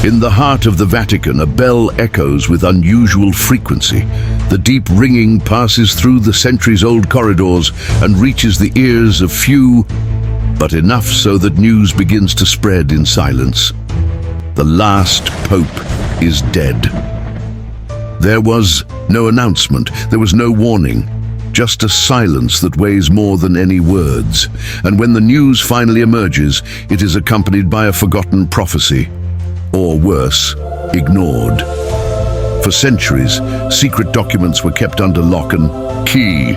In the heart of the Vatican, a bell echoes with unusual frequency. The deep ringing passes through the centuries-old corridors and reaches the ears of few, but enough so that news begins to spread in silence. The last pope is dead. There was no announcement, there was no warning, just a silence that weighs more than any words. And when the news finally emerges, it is accompanied by a forgotten prophecy. Or worse, ignored. For centuries, secret documents were kept under lock and key.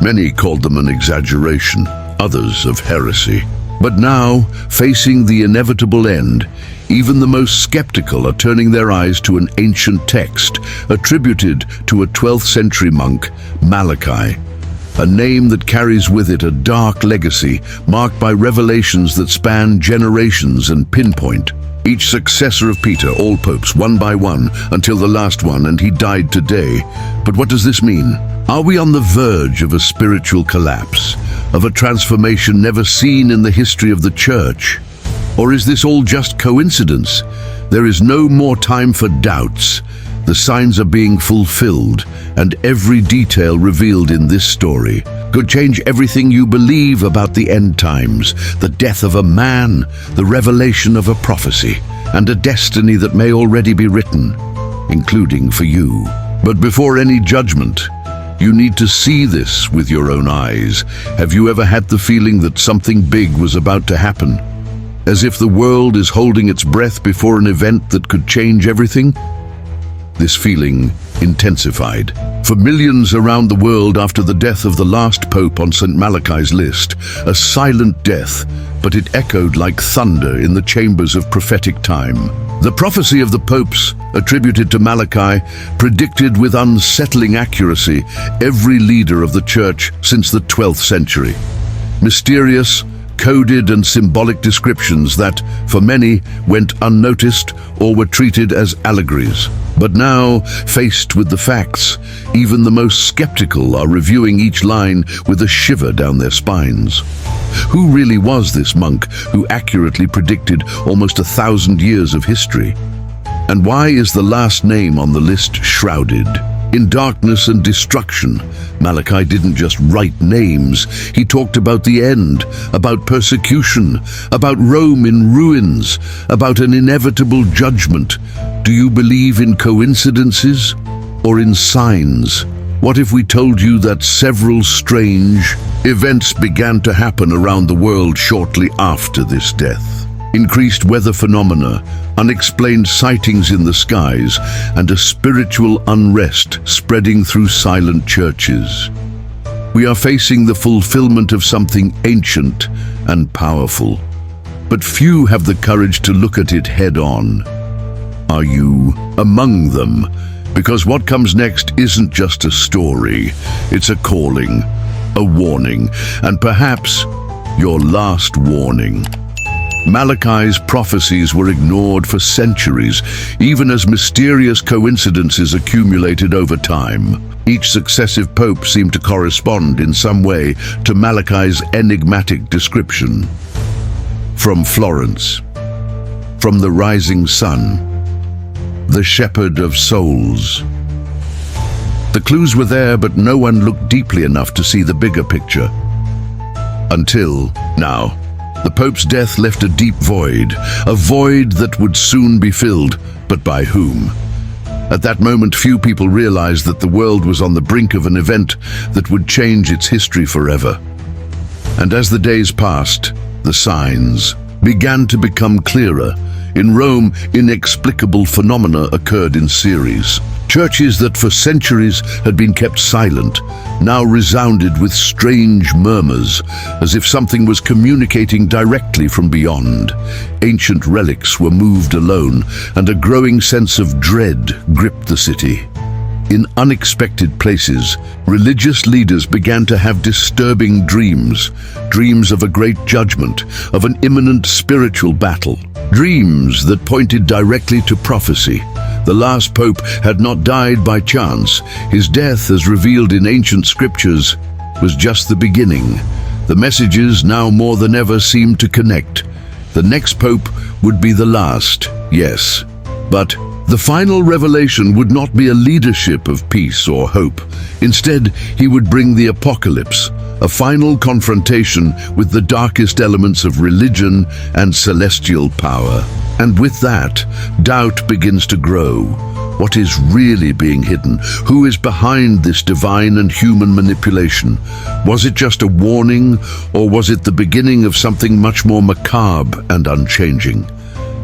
Many called them an exaggeration, others of heresy. But now, facing the inevitable end, even the most skeptical are turning their eyes to an ancient text attributed to a 12th century monk, Malachi. A name that carries with it a dark legacy marked by revelations that span generations and pinpoint. Each successor of Peter, all popes, one by one, until the last one, and he died today. But what does this mean? Are we on the verge of a spiritual collapse, of a transformation never seen in the history of the Church? Or is this all just coincidence? There is no more time for doubts. The signs are being fulfilled, and every detail revealed in this story could change everything you believe about the end times, the death of a man, the revelation of a prophecy, and a destiny that may already be written, including for you. But before any judgment, you need to see this with your own eyes. Have you ever had the feeling that something big was about to happen? As if the world is holding its breath before an event that could change everything? This feeling intensified for millions around the world after the death of the last pope on St. Malachi's list, a silent death, but it echoed like thunder in the chambers of prophetic time. The prophecy of the popes, attributed to Malachi, predicted with unsettling accuracy every leader of the Church since the 12th century. Mysterious, coded and symbolic descriptions that, for many, went unnoticed or were treated as allegories. But now, faced with the facts, even the most skeptical are reviewing each line with a shiver down their spines. Who really was this monk who accurately predicted almost 1,000 years of history? And why is the last name on the list shrouded in darkness and destruction? Malachi didn't just write names. He talked about the end, about persecution, about Rome in ruins, about an inevitable judgment. Do you believe in coincidences or in signs? What if we told you that several strange events began to happen around the world shortly after this death? Increased weather phenomena, unexplained sightings in the skies, and a spiritual unrest spreading through silent churches. We are facing the fulfillment of something ancient and powerful, but few have the courage to look at it head-on. Are you among them? Because what comes next isn't just a story, it's a calling, a warning, and perhaps your last warning. Malachi's prophecies were ignored for centuries, even as mysterious coincidences accumulated over time. Each successive pope seemed to correspond in some way to Malachi's enigmatic description. From Florence, from the rising sun, the shepherd of souls. The clues were there, but no one looked deeply enough to see the bigger picture. Until now. The Pope's death left a deep void, a void that would soon be filled, but by whom? At that moment, few people realized that the world was on the brink of an event that would change its history forever. And as the days passed, the signs began to become clearer. In Rome, inexplicable phenomena occurred in series. Churches that for centuries had been kept silent now resounded with strange murmurs, as if something was communicating directly from beyond. Ancient relics were moved alone, and a growing sense of dread gripped the city. In unexpected places, religious leaders began to have disturbing dreams of a great judgment, of an imminent spiritual battle, dreams that pointed directly to prophecy. The last pope had not died by chance. His death, as revealed in ancient scriptures, was just the beginning. The messages now more than ever seemed to connect. The next pope would be the last, yes, But the final revelation would not be a leadership of peace or hope. Instead, he would bring the apocalypse, a final confrontation with the darkest elements of religion and celestial power. And with that, doubt begins to grow. What is really being hidden? Who is behind this divine and human manipulation? Was it just a warning, or was it the beginning of something much more macabre and unchanging?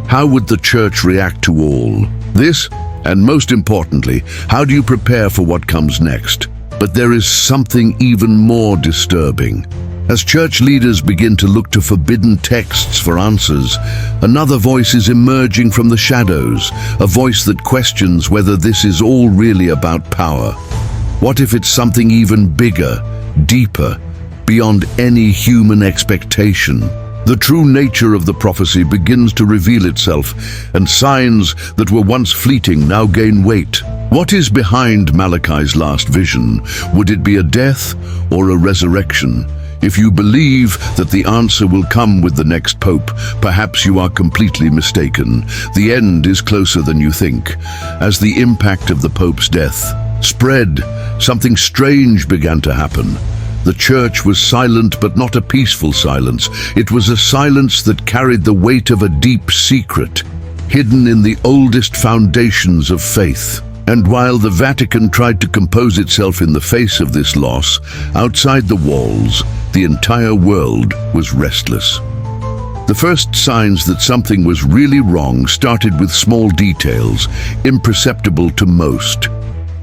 How would the church react to all this? And most importantly, how do you prepare for what comes next? But there is something even more disturbing. As church leaders begin to look to forbidden texts for answers, another voice is emerging from the shadows, a voice that questions whether this is all really about power. What if it's something even bigger, deeper, beyond any human expectation? The true nature of the prophecy begins to reveal itself, and signs that were once fleeting now gain weight. What is behind Malachi's last vision? Would it be a death or a resurrection? If you believe that the answer will come with the next pope, perhaps you are completely mistaken. The end is closer than you think. As the impact of the pope's death spread, something strange began to happen. The church was silent, but not a peaceful silence. It was a silence that carried the weight of a deep secret, hidden in the oldest foundations of faith. And while the Vatican tried to compose itself in the face of this loss, outside the walls, the entire world was restless. The first signs that something was really wrong started with small details, imperceptible to most,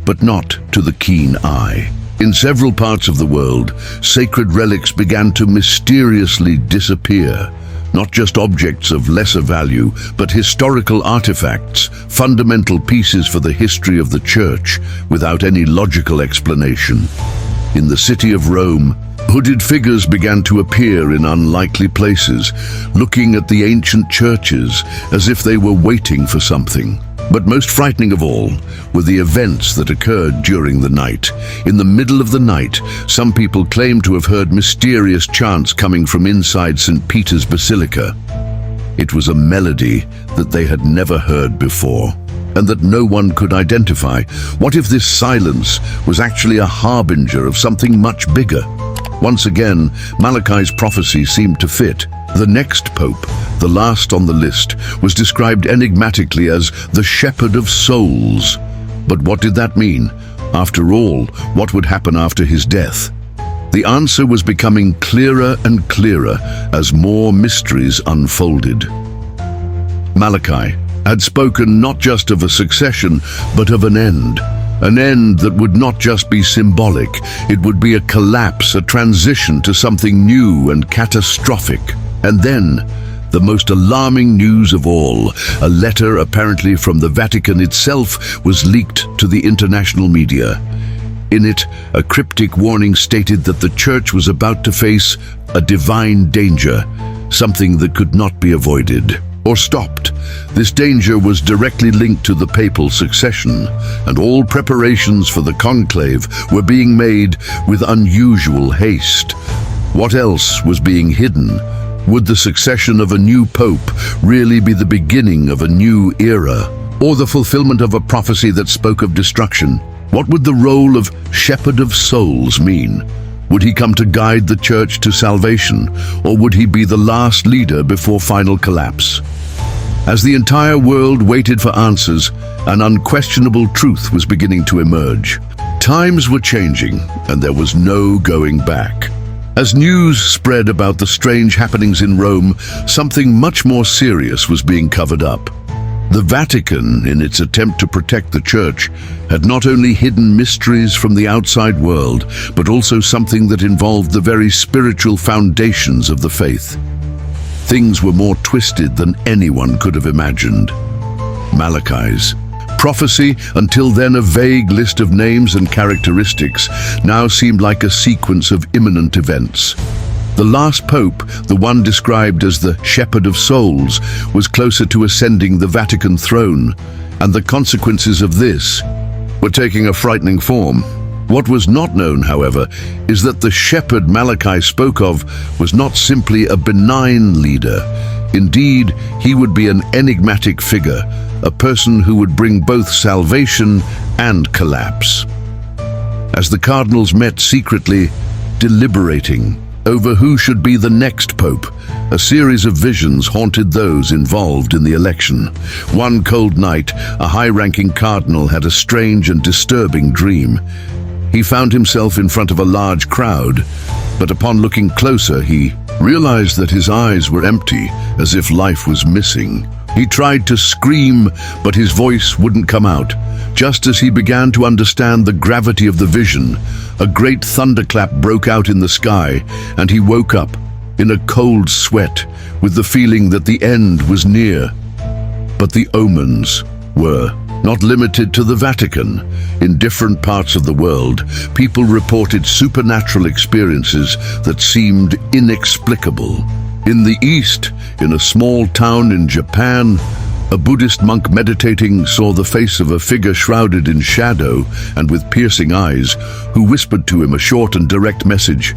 but not to the keen eye. In several parts of the world, sacred relics began to mysteriously disappear. Not just objects of lesser value, but historical artifacts, fundamental pieces for the history of the Church, without any logical explanation. In the city of Rome, hooded figures began to appear in unlikely places, looking at the ancient churches as if they were waiting for something. But most frightening of all were the events that occurred during the night. In the middle of the night, some people claimed to have heard mysterious chants coming from inside St. Peter's Basilica. It was a melody that they had never heard before, and that no one could identify. What if this silence was actually a harbinger of something much bigger? Once again, Malachi's prophecy seemed to fit. The next pope, the last on the list, was described enigmatically as the shepherd of souls. But what did that mean? After all, what would happen after his death? The answer was becoming clearer and clearer as more mysteries unfolded. Malachi had spoken not just of a succession, but of an end. An end that would not just be symbolic, it would be a collapse, a transition to something new and catastrophic. And then, the most alarming news of all, a letter apparently from the Vatican itself was leaked to the international media. In it, a cryptic warning stated that the Church was about to face a divine danger, something that could not be avoided or stopped. This danger was directly linked to the papal succession, and all preparations for the conclave were being made with unusual haste. What else was being hidden? Would the succession of a new pope really be the beginning of a new era, or the fulfillment of a prophecy that spoke of destruction? What would the role of shepherd of souls mean? Would he come to guide the church to salvation, or would he be the last leader before final collapse? As the entire world waited for answers, an unquestionable truth was beginning to emerge. Times were changing, and there was no going back. As news spread about the strange happenings in Rome, something much more serious was being covered up. The Vatican, in its attempt to protect the Church, had not only hidden mysteries from the outside world, but also something that involved the very spiritual foundations of the faith. Things were more twisted than anyone could have imagined. Malachi's prophecy, until then a vague list of names and characteristics, now seemed like a sequence of imminent events. The last pope, the one described as the shepherd of souls, was closer to ascending the Vatican throne, and the consequences of this were taking a frightening form. What was not known, however, is that the shepherd Malachi spoke of was not simply a benign leader. Indeed, he would be an enigmatic figure, a person who would bring both salvation and collapse. As the cardinals met secretly, deliberating over who should be the next pope, a series of visions haunted those involved in the election. One cold night, a high-ranking cardinal had a strange and disturbing dream. He found himself in front of a large crowd, but upon looking closer, he realized that his eyes were empty, as if life was missing. He tried to scream, but his voice wouldn't come out. Just as he began to understand the gravity of the vision, a great thunderclap broke out in the sky, and he woke up in a cold sweat, with the feeling that the end was near. But the omens were not limited to the Vatican. In different parts of the world, people reported supernatural experiences that seemed inexplicable. In the East, in a small town in Japan, a Buddhist monk meditating saw the face of a figure shrouded in shadow and with piercing eyes, who whispered to him a short and direct message: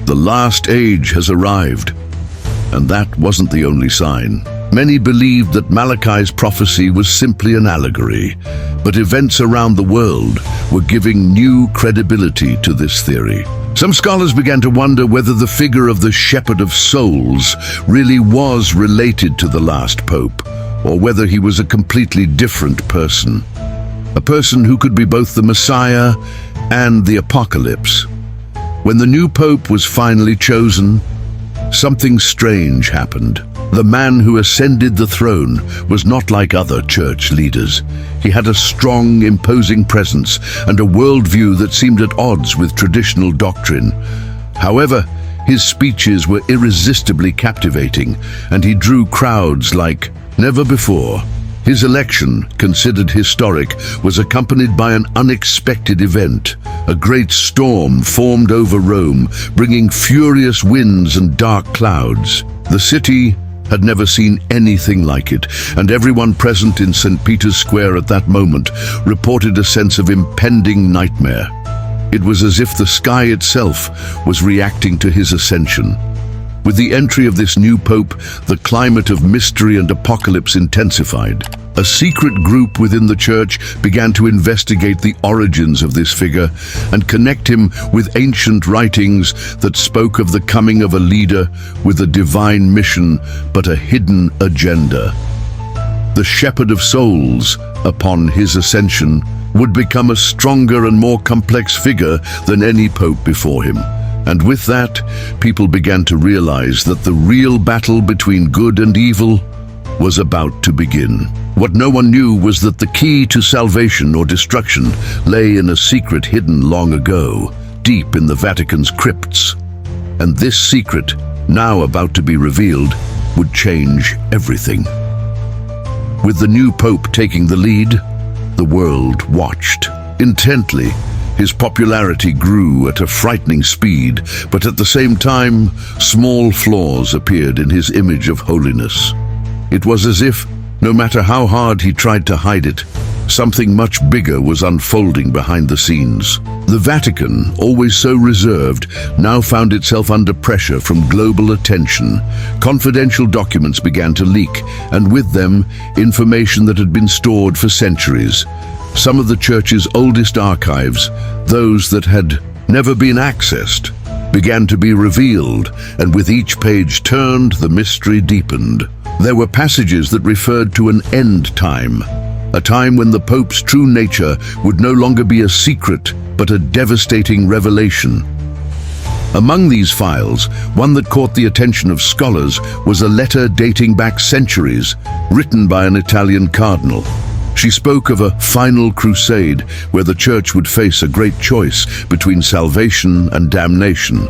"The last age has arrived." And that wasn't the only sign. Many believed that Malachi's prophecy was simply an allegory, but events around the world were giving new credibility to this theory. Some scholars began to wonder whether the figure of the shepherd of souls really was related to the last pope, or whether he was a completely different person. A person who could be both the Messiah and the Apocalypse. When the new pope was finally chosen, something strange happened. The man who ascended the throne was not like other church leaders. He had a strong, imposing presence and a worldview that seemed at odds with traditional doctrine. However, his speeches were irresistibly captivating, and he drew crowds like never before. His election, considered historic, was accompanied by an unexpected event. A great storm formed over Rome, bringing furious winds and dark clouds. The city had never seen anything like it, and everyone present in St. Peter's Square at that moment reported a sense of impending nightmare. It was as if the sky itself was reacting to his ascension. With the entry of this new pope, the climate of mystery and apocalypse intensified. A secret group within the church began to investigate the origins of this figure and connect him with ancient writings that spoke of the coming of a leader with a divine mission but a hidden agenda. The shepherd of souls, upon his ascension, would become a stronger and more complex figure than any pope before him. And with that, people began to realize that the real battle between good and evil was about to begin. What no one knew was that the key to salvation or destruction lay in a secret hidden long ago, deep in the Vatican's crypts. And this secret, now about to be revealed, would change everything. With the new pope taking the lead, the world watched intently. His popularity grew at a frightening speed, but at the same time, small flaws appeared in his image of holiness. It was as if, no matter how hard he tried to hide it, something much bigger was unfolding behind the scenes. The Vatican, always so reserved, now found itself under pressure from global attention. Confidential documents began to leak, and with them, information that had been stored for centuries. Some of the church's oldest archives, those that had never been accessed, began to be revealed, and with each page turned, the mystery deepened. There were passages that referred to an end time, a time when the Pope's true nature would no longer be a secret, but a devastating revelation. Among these files, one that caught the attention of scholars was a letter dating back centuries, written by an Italian cardinal. She spoke of a final crusade where the church would face a great choice between salvation and damnation.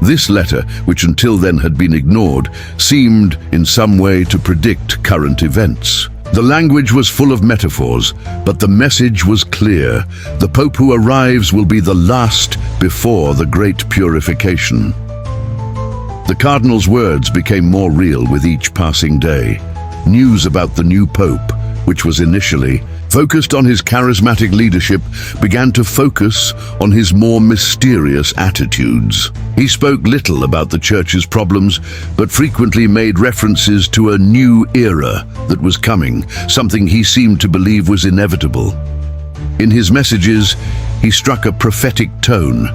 This letter, which until then had been ignored, seemed in some way to predict current events. The language was full of metaphors, but the message was clear. The Pope who arrives will be the last before the great purification. The cardinal's words became more real with each passing day. News about the new Pope, which was initially focused on his charismatic leadership, began to focus on his more mysterious attitudes. He spoke little about the church's problems, but frequently made references to a new era that was coming, something he seemed to believe was inevitable. In his messages, he struck a prophetic tone,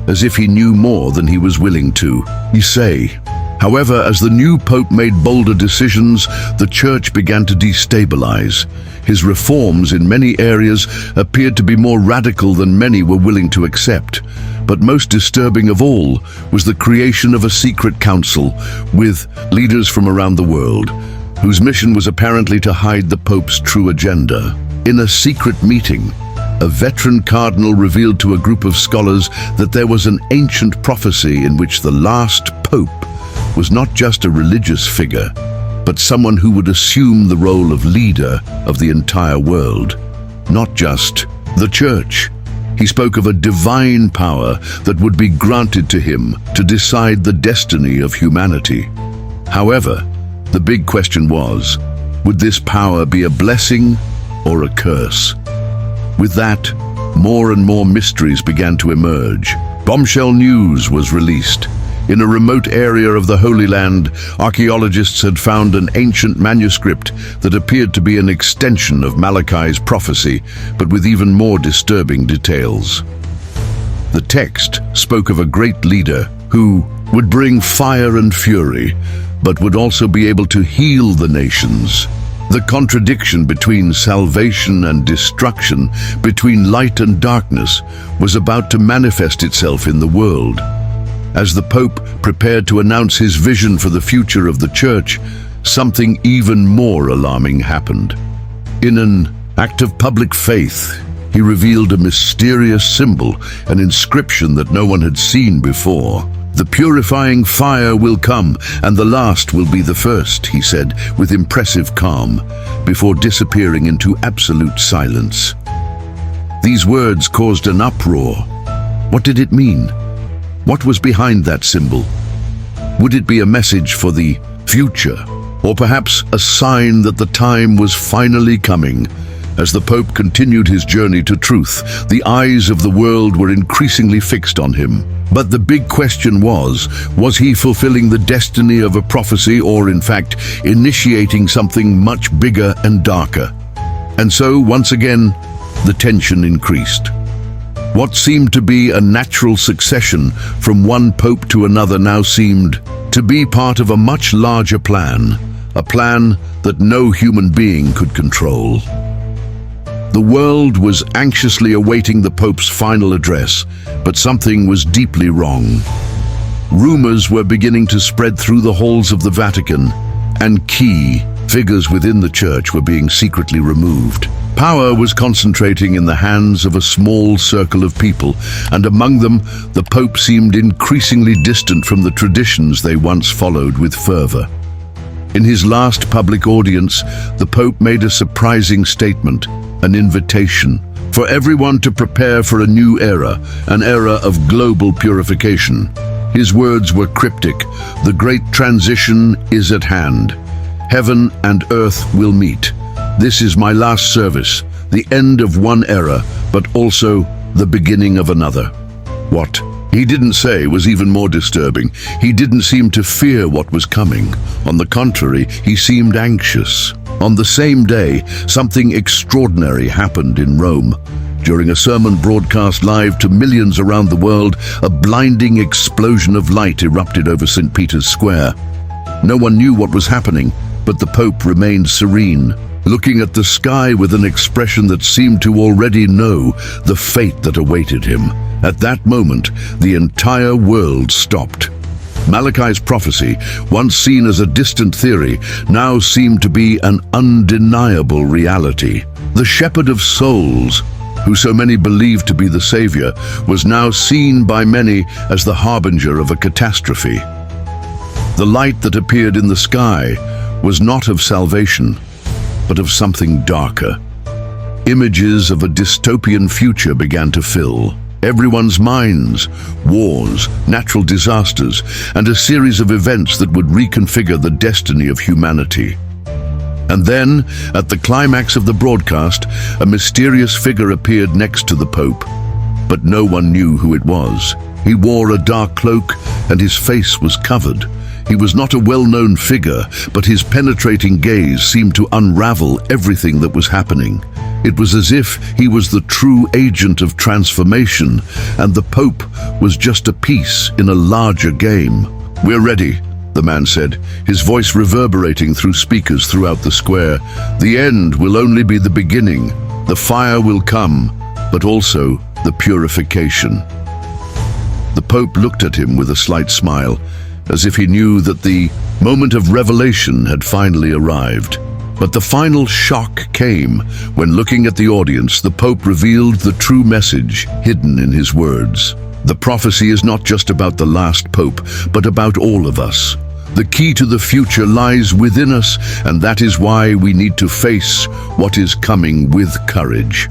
as if he knew more than he was willing to say. However, as the new pope made bolder decisions, the church began to destabilize. His reforms in many areas appeared to be more radical than many were willing to accept. But most disturbing of all was the creation of a secret council with leaders from around the world, whose mission was apparently to hide the pope's true agenda. In a secret meeting, a veteran cardinal revealed to a group of scholars that there was an ancient prophecy in which the last pope was not just a religious figure, but someone who would assume the role of leader of the entire world, not just the church. He spoke of a divine power that would be granted to him to decide the destiny of humanity. However, the big question was, would this power be a blessing or a curse? With that, more and more mysteries began to emerge. Bombshell news was released. In a remote area of the Holy Land, archaeologists had found an ancient manuscript that appeared to be an extension of Malachi's prophecy, but with even more disturbing details. The text spoke of a great leader who would bring fire and fury, but would also be able to heal the nations. The contradiction between salvation and destruction, between light and darkness, was about to manifest itself in the world. As the Pope prepared to announce his vision for the future of the Church, something even more alarming happened. In an act of public faith, he revealed a mysterious symbol, an inscription that no one had seen before. "The purifying fire will come, and the last will be the first," he said with impressive calm, before disappearing into absolute silence. These words caused an uproar. What did it mean? What was behind that symbol? Would it be a message for the future, or perhaps a sign that the time was finally coming? As the Pope continued his journey to truth, the eyes of the world were increasingly fixed on him. But the big question was he fulfilling the destiny of a prophecy, or in fact, initiating something much bigger and darker? And so, once again, the tension increased. What seemed to be a natural succession from one pope to another now seemed to be part of a much larger plan, a plan that no human being could control. The world was anxiously awaiting the Pope's final address, but something was deeply wrong. Rumors were beginning to spread through the halls of the Vatican, and key figures within the Church were being secretly removed. Power was concentrating in the hands of a small circle of people, and among them, the Pope seemed increasingly distant from the traditions they once followed with fervor. In his last public audience, the Pope made a surprising statement, an invitation for everyone to prepare for a new era, an era of global purification. His words were cryptic: "The great transition is at hand. Heaven and earth will meet. This is my last service, the end of one era, but also the beginning of another." What he didn't say was even more disturbing. He didn't seem to fear what was coming. On the contrary, he seemed anxious. On the same day, something extraordinary happened in Rome. During a sermon broadcast live to millions around the world, a blinding explosion of light erupted over St. Peter's Square. No one knew what was happening, but the Pope remained serene, looking at the sky with an expression that seemed to already know the fate that awaited him. At that moment, the entire world stopped. Malachi's prophecy, once seen as a distant theory, now seemed to be an undeniable reality. The shepherd of souls, who so many believed to be the savior, was now seen by many as the harbinger of a catastrophe. The light that appeared in the sky was not of salvation, but of something darker. Images of a dystopian future began to fill everyone's minds: wars, natural disasters, and a series of events that would reconfigure the destiny of humanity. And then, at the climax of the broadcast, a mysterious figure appeared next to the Pope, but no one knew who it was. He wore a dark cloak, and his face was covered. He was not a well-known figure, but his penetrating gaze seemed to unravel everything that was happening. It was as if he was the true agent of transformation, and the Pope was just a piece in a larger game. "We're ready," the man said, his voice reverberating through speakers throughout the square. "The end will only be the beginning. The fire will come, but also the purification." The Pope looked at him with a slight smile, as if he knew that the moment of revelation had finally arrived. But the final shock came when, looking at the audience, the Pope revealed the true message hidden in his words. The prophecy is not just about the last Pope, but about all of us. The key to the future lies within us, and that is why we need to face what is coming with courage.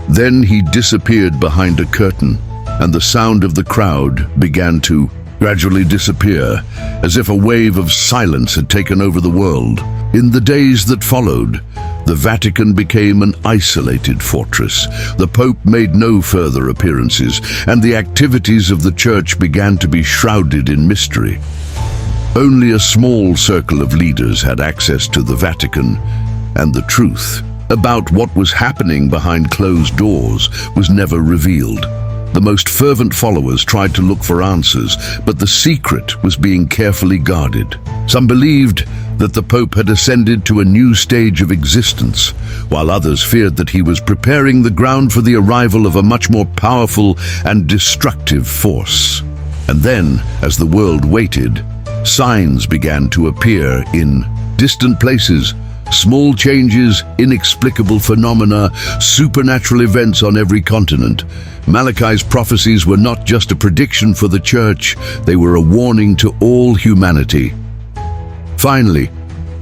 Then he disappeared behind a curtain, and the sound of the crowd began to gradually disappear, as if a wave of silence had taken over the world. In the days that followed, the Vatican became an isolated fortress. The Pope made no further appearances, and the activities of the Church began to be shrouded in mystery. Only a small circle of leaders had access to the Vatican, and the truth about what was happening behind closed doors was never revealed. The most fervent followers tried to look for answers, but the secret was being carefully guarded. Some believed that the Pope had ascended to a new stage of existence, while others feared that he was preparing the ground for the arrival of a much more powerful and destructive force. And then, as the world waited, signs began to appear in distant places. Small changes, inexplicable phenomena, supernatural events on every continent. Malachi's prophecies were not just a prediction for the Church, they were a warning to all humanity. Finally,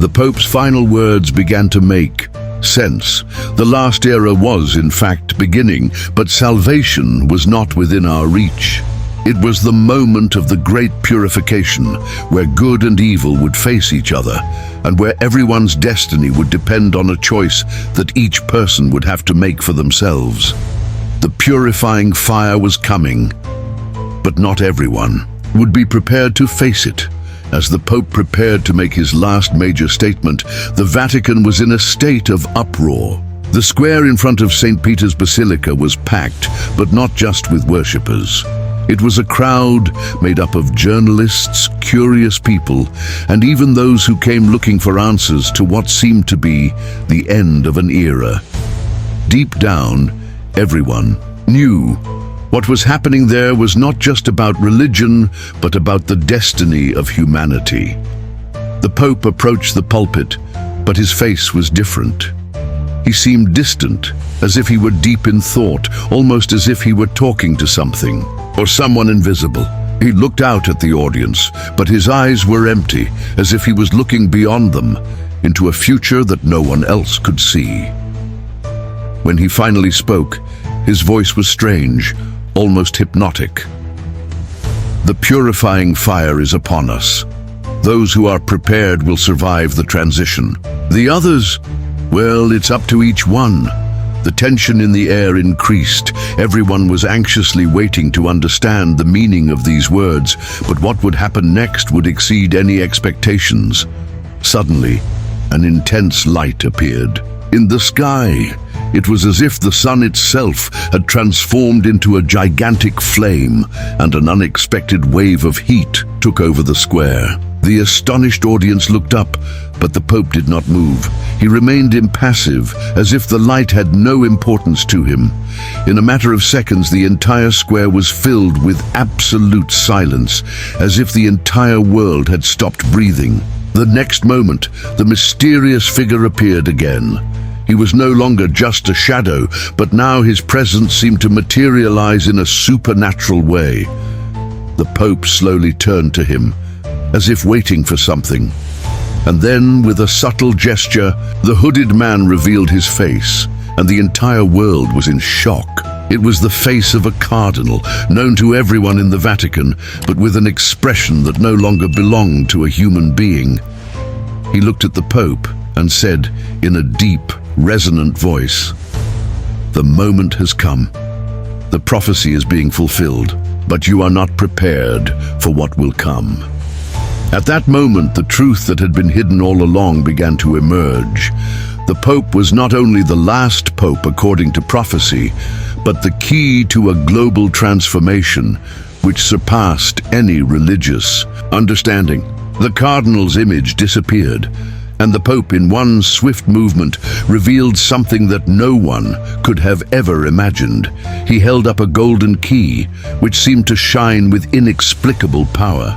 the Pope's final words began to make sense. The last era was, in fact, beginning, but salvation was not within our reach. It was the moment of the great purification, where good and evil would face each other, and where everyone's destiny would depend on a choice that each person would have to make for themselves. The purifying fire was coming, but not everyone would be prepared to face it. As the Pope prepared to make his last major statement, the Vatican was in a state of uproar. The square in front of St. Peter's Basilica was packed, but not just with worshippers. It was a crowd made up of journalists, curious people, and even those who came looking for answers to what seemed to be the end of an era. Deep down, everyone knew what was happening there was not just about religion, but about the destiny of humanity. The Pope approached the pulpit, but his face was different. He seemed distant, as if he were deep in thought, almost as if he were talking to something or someone invisible. He looked out at the audience, but his eyes were empty, as if he was looking beyond them, into a future that no one else could see. When he finally spoke, his voice was strange, almost hypnotic. "The purifying fire is upon us. Those who are prepared will survive the transition. The others, well, it's up to each one." The tension in the air increased. Everyone was anxiously waiting to understand the meaning of these words, but what would happen next would exceed any expectations. Suddenly, an intense light appeared in the sky. It was as if the sun itself had transformed into a gigantic flame, and an unexpected wave of heat took over the square. The astonished audience looked up, but the Pope did not move. He remained impassive, as if the light had no importance to him. In a matter of seconds, the entire square was filled with absolute silence, as if the entire world had stopped breathing. The next moment, the mysterious figure appeared again. He was no longer just a shadow, but now his presence seemed to materialize in a supernatural way. The Pope slowly turned to him, as if waiting for something. And then, with a subtle gesture, the hooded man revealed his face, and the entire world was in shock. It was the face of a cardinal, known to everyone in the Vatican, but with an expression that no longer belonged to a human being. He looked at the Pope, and said in a deep, resonant voice, "The moment has come. The prophecy is being fulfilled, but you are not prepared for what will come." At that moment, the truth that had been hidden all along began to emerge. The Pope was not only the last Pope according to prophecy, but the key to a global transformation which surpassed any religious understanding. The Cardinal's image disappeared, and the Pope, in one swift movement, revealed something that no one could have ever imagined. He held up a golden key, which seemed to shine with inexplicable power.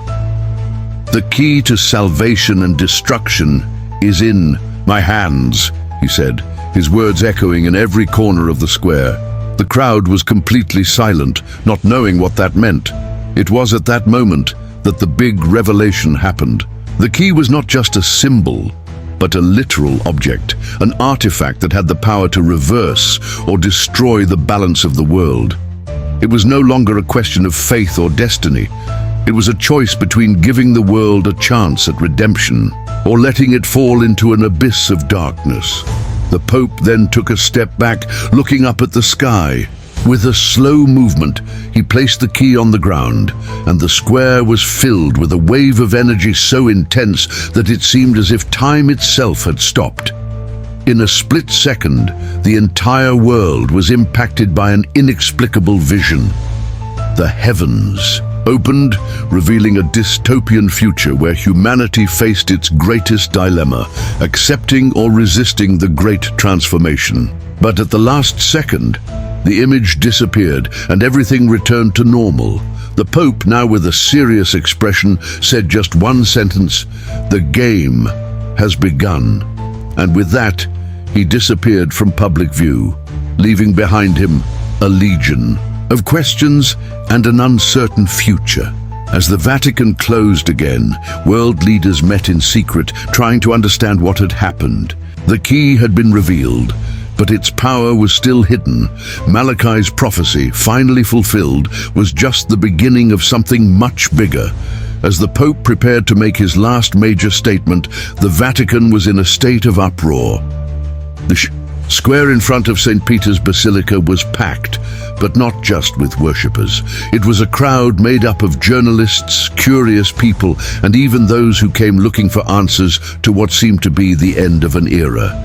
"The key to salvation and destruction is in my hands," he said, his words echoing in every corner of the square. The crowd was completely silent, not knowing what that meant. It was at that moment that the big revelation happened. The key was not just a symbol, but a literal object, an artifact that had the power to reverse or destroy the balance of the world. It was no longer a question of faith or destiny. It was a choice between giving the world a chance at redemption or letting it fall into an abyss of darkness. The Pope then took a step back, looking up at the sky. With a slow movement, he placed the key on the ground, and the square was filled with a wave of energy so intense that it seemed as if time itself had stopped. In a split second, the entire world was impacted by an inexplicable vision. The heavens opened, revealing a dystopian future where humanity faced its greatest dilemma, accepting or resisting the great transformation. But at the last second, the image disappeared and everything returned to normal. The Pope, now with a serious expression, said just one sentence: "The game has begun." And with that, he disappeared from public view, leaving behind him a legion of questions and an uncertain future. As the Vatican closed again, world leaders met in secret, trying to understand what had happened. The key had been revealed, but its power was still hidden. Malachi's prophecy, finally fulfilled, was just the beginning of something much bigger. As the Pope prepared to make his last major statement, the Vatican was in a state of uproar. The square in front of St. Peter's Basilica was packed, but not just with worshippers. It was a crowd made up of journalists, curious people, and even those who came looking for answers to what seemed to be the end of an era.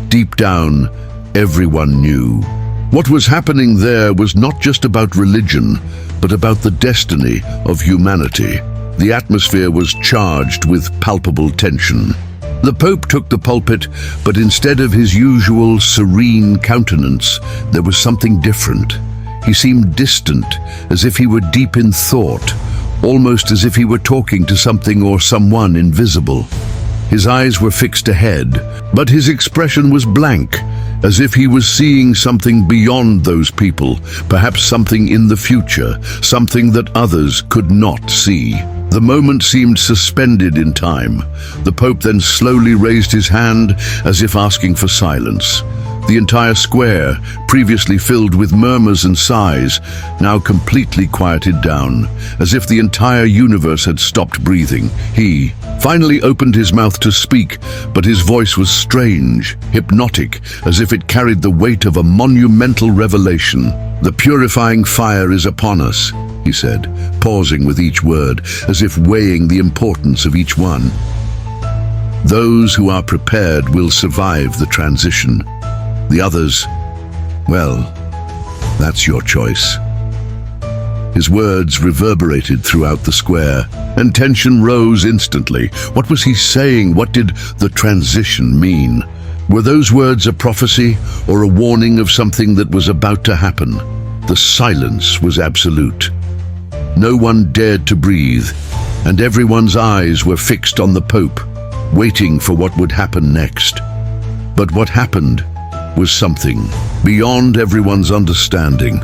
Deep down, everyone knew. What was happening there was not just about religion, but about the destiny of humanity. The atmosphere was charged with palpable tension. The Pope took the pulpit, but instead of his usual serene countenance, there was something different. He seemed distant, as if he were deep in thought, almost as if he were talking to something or someone invisible. His eyes were fixed ahead, but his expression was blank, as if he was seeing something beyond those people, perhaps something in the future, something that others could not see. The moment seemed suspended in time. The Pope then slowly raised his hand, as if asking for silence. The entire square, previously filled with murmurs and sighs, now completely quieted down, as if the entire universe had stopped breathing. He finally opened his mouth to speak, but his voice was strange, hypnotic, as if it carried the weight of a monumental revelation. "The purifying fire is upon us," he said, pausing with each word, as if weighing the importance of each one. "Those who are prepared will survive the transition. The others, well, that's your choice." His words reverberated throughout the square, and tension rose instantly. What was he saying? What did the transition mean? Were those words a prophecy or a warning of something that was about to happen? The silence was absolute. No one dared to breathe, and everyone's eyes were fixed on the Pope, waiting for what would happen next. But what happened was something beyond everyone's understanding.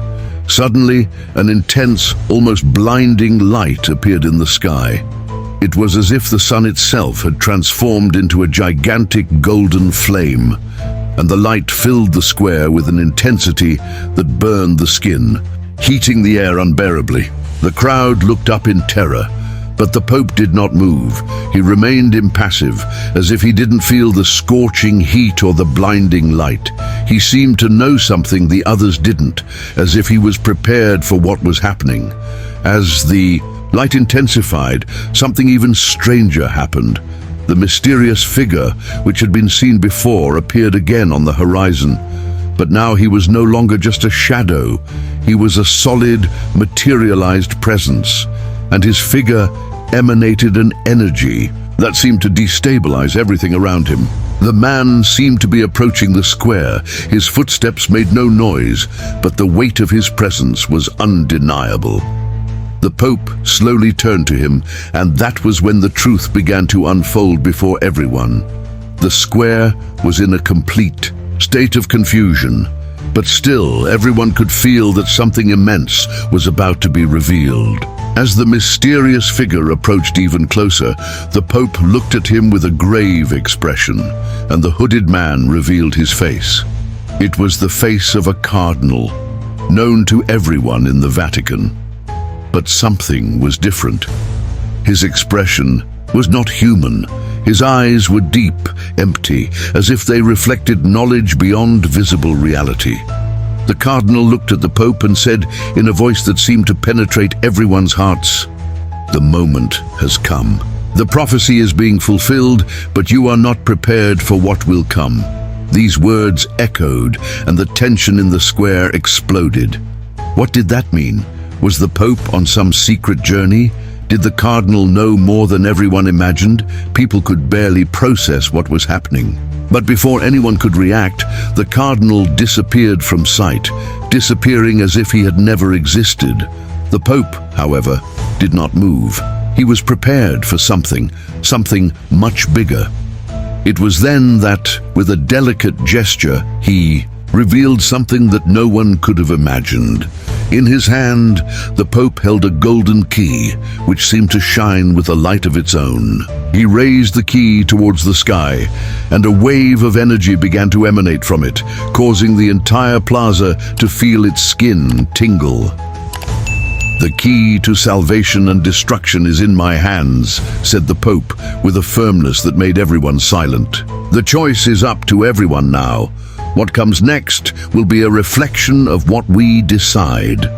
Suddenly, an intense, almost blinding light appeared in the sky. It was as if the sun itself had transformed into a gigantic golden flame, and the light filled the square with an intensity that burned the skin, heating the air unbearably. The crowd looked up in terror, But the Pope did not move. He remained impassive, as if he didn't feel the scorching heat or the blinding light. He seemed to know something the others didn't, as if he was prepared for what was happening. As the light intensified, something even stranger happened. The mysterious figure, which had been seen before, appeared again on the horizon. But now he was no longer just a shadow. He was a solid, materialized presence, and his figure emanated an energy that seemed to destabilize everything around him. The man seemed to be approaching the square. His footsteps made no noise, but the weight of his presence was undeniable. The Pope slowly turned to him, and that was when the truth began to unfold before everyone. The square was in a complete state of confusion, but still everyone could feel that something immense was about to be revealed. As the mysterious figure approached even closer, the Pope looked at him with a grave expression, and the hooded man revealed his face. It was the face of a cardinal, known to everyone in the Vatican. But something was different. His expression was not human. His eyes were deep, empty, as if they reflected knowledge beyond visible reality. The cardinal looked at the Pope and said, in a voice that seemed to penetrate everyone's hearts, "The moment has come. The prophecy is being fulfilled, but you are not prepared for what will come." These words echoed, and the tension in the square exploded. What did that mean? Was the Pope on some secret journey? Did the cardinal know more than everyone imagined? People could barely process what was happening. But before anyone could react, the cardinal disappeared from sight, disappearing as if he had never existed. The Pope, however, did not move. He was prepared for something much bigger. It was then that, with a delicate gesture, he revealed something that no one could have imagined. In his hand, the Pope held a golden key, which seemed to shine with a light of its own. He raised the key towards the sky, and a wave of energy began to emanate from it, causing the entire plaza to feel its skin tingle. "The key to salvation and destruction is in my hands," said the Pope, with a firmness that made everyone silent. "The choice is up to everyone now. What comes next will be a reflection of what we decide."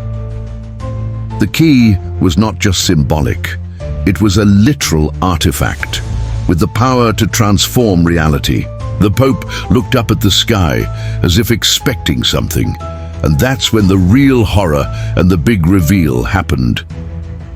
The key was not just symbolic. It was a literal artifact, with the power to transform reality. The Pope looked up at the sky, as if expecting something, and that's when the real horror and the big reveal happened.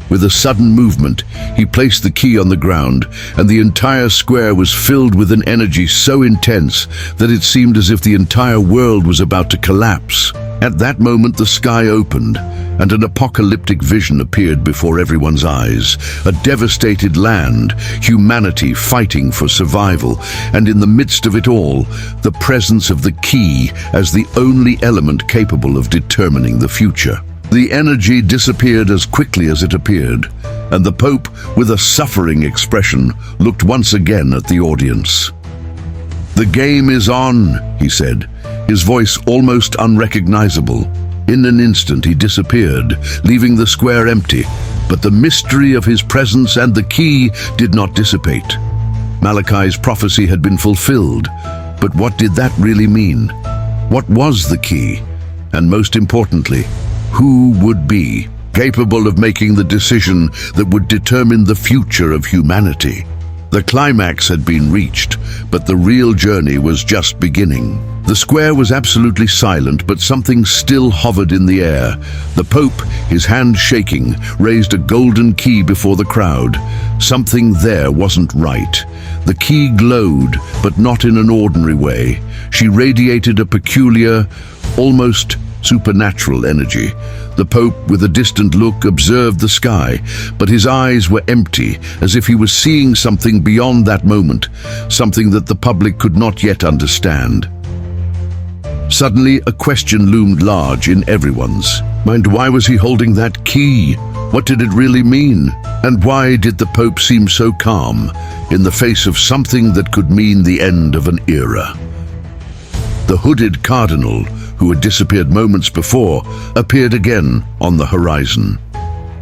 With a sudden movement, he placed the key on the ground, and the entire square was filled with an energy so intense that it seemed as if the entire world was about to collapse. At that moment, the sky opened, and an apocalyptic vision appeared before everyone's eyes. A devastated land, humanity fighting for survival, and in the midst of it all, the presence of the key as the only element capable of determining the future. The energy disappeared as quickly as it appeared, and the Pope, with a suffering expression, looked once again at the audience. "The game is on," he said, his voice almost unrecognizable. In an instant he disappeared, leaving the square empty, but the mystery of his presence and the key did not dissipate. Malachi's prophecy had been fulfilled, but what did that really mean? What was the key? And most importantly, who would be capable of making the decision that would determine the future of humanity? The climax had been reached, but the real journey was just beginning. The square was absolutely silent, but something still hovered in the air. The Pope, his hand shaking, raised a golden key before the crowd. Something there wasn't right. The key glowed, but not in an ordinary way. She radiated a peculiar, almost supernatural energy. The Pope, with a distant look, observed the sky, but his eyes were empty, as if he was seeing something beyond that moment, something that the public could not yet understand. Suddenly, a question loomed large in everyone's mind. Why was he holding that key? What did it really mean? And why did the Pope seem so calm in the face of something that could mean the end of an era? The hooded cardinal, who had disappeared moments before, appeared again on the horizon.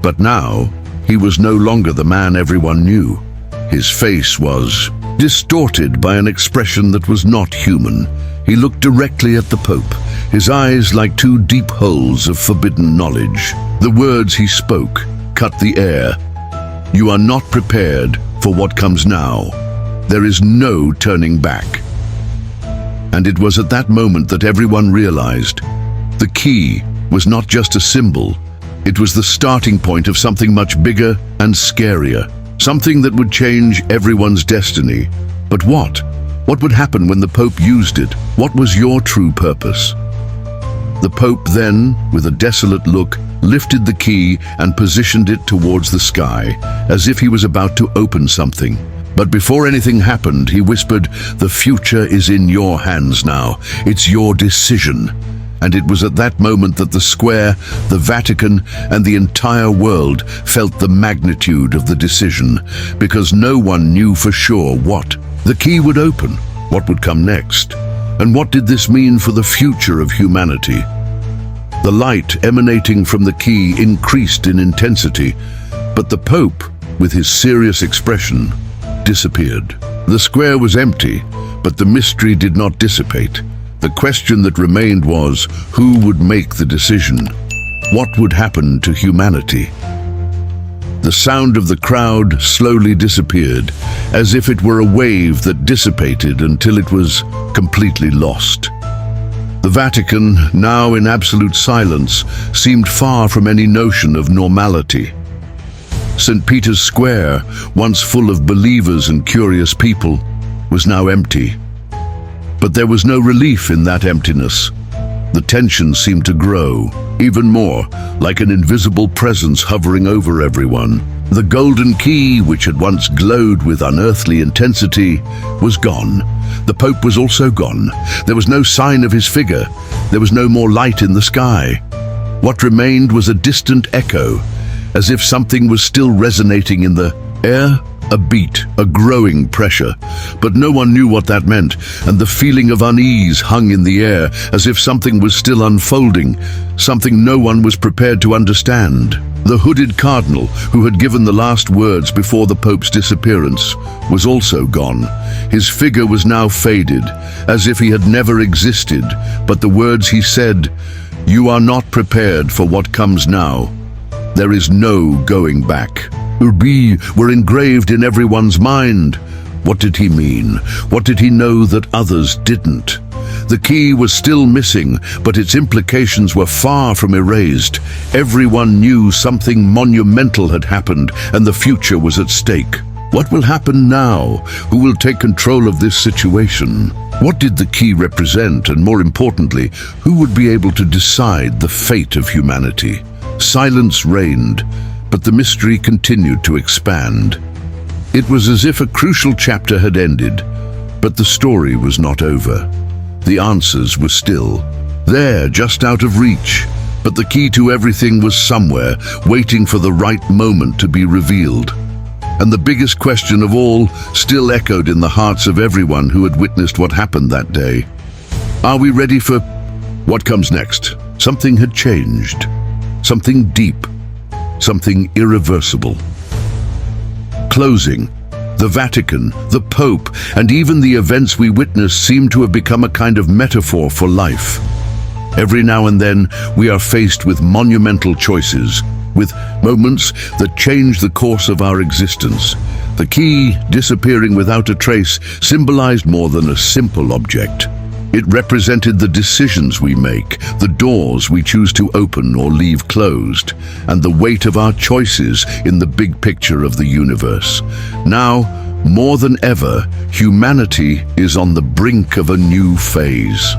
But now, He was no longer the man everyone knew. His face was distorted by an expression that was not human. He looked directly at the Pope, his eyes like two deep holes of forbidden knowledge. The words he spoke cut the air. "You are not prepared for what comes now. There is no turning back." And it was at that moment that everyone realized the key was not just a symbol. It was the starting point of something much bigger and scarier, something that would change everyone's destiny. But what? What would happen when the Pope used it? What was your true purpose? The Pope then, with a desolate look, lifted the key and positioned it towards the sky, as if he was about to open something. But before anything happened, he whispered, "The future is in your hands now. It's your decision." And it was at that moment that the Square, the Vatican, and the entire world felt the magnitude of the decision, because no one knew for sure what the key would open, what would come next, and what did this mean for the future of humanity. The light emanating from the key increased in intensity, but the Pope, with his serious expression, disappeared. The Square was empty, but the mystery did not dissipate. The question that remained was, who would make the decision? What would happen to humanity? The sound of the crowd slowly disappeared, as if it were a wave that dissipated until it was completely lost. The Vatican, now in absolute silence, seemed far from any notion of normality. St. Peter's Square, once full of believers and curious people, was now empty. But there was no relief in that emptiness. The tension seemed to grow, even more, like an invisible presence hovering over everyone. The golden key, which had once glowed with unearthly intensity, was gone. The Pope was also gone. There was no sign of his figure. There was no more light in the sky. What remained was a distant echo, as if something was still resonating in the air. A beat, a growing pressure, but no one knew what that meant, and the feeling of unease hung in the air, as if something was still unfolding, something no one was prepared to understand. The hooded cardinal, who had given the last words before the Pope's disappearance, was also gone. His figure was now faded, as if he had never existed, but the words he said, "You are not prepared for what comes now. There is no going back," were engraved in everyone's mind. What did he mean? What did he know that others didn't? The key was still missing, but its implications were far from erased. Everyone knew something monumental had happened, and the future was at stake. What will happen now? Who will take control of this situation? What did the key represent, and more importantly, who would be able to decide the fate of humanity? Silence reigned, but the mystery continued to expand. It was as if a crucial chapter had ended, but the story was not over. The answers were still there, just out of reach, but the key to everything was somewhere, waiting for the right moment to be revealed. And the biggest question of all still echoed in the hearts of everyone who had witnessed what happened that day. Are we ready for what comes next? Something had changed, something deep, something irreversible. Closing, the Vatican, the Pope, and even the events we witnessed seem to have become a kind of metaphor for life. Every now and then, we are faced with monumental choices, with moments that change the course of our existence. The key, disappearing without a trace, symbolized more than a simple object. It represented the decisions we make, the doors we choose to open or leave closed, and the weight of our choices in the big picture of the universe. Now, more than ever, humanity is on the brink of a new phase.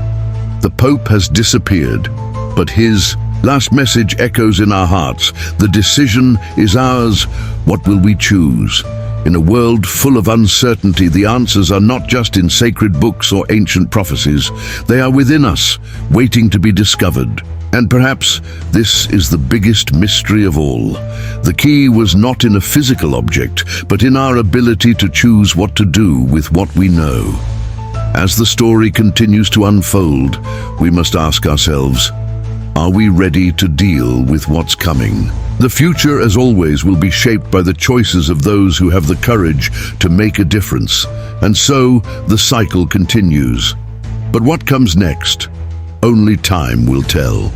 The Pope has disappeared, but his last message echoes in our hearts. The decision is ours. What will we choose? In a world full of uncertainty, the answers are not just in sacred books or ancient prophecies. They are within us, waiting to be discovered. And perhaps this is the biggest mystery of all. The key was not in a physical object, but in our ability to choose what to do with what we know. As the story continues to unfold, we must ask ourselves, Are we ready to deal with what's coming? The future, as always, will be shaped by the choices of those who have the courage to make a difference. And so, the cycle continues. But what comes next? Only time will tell.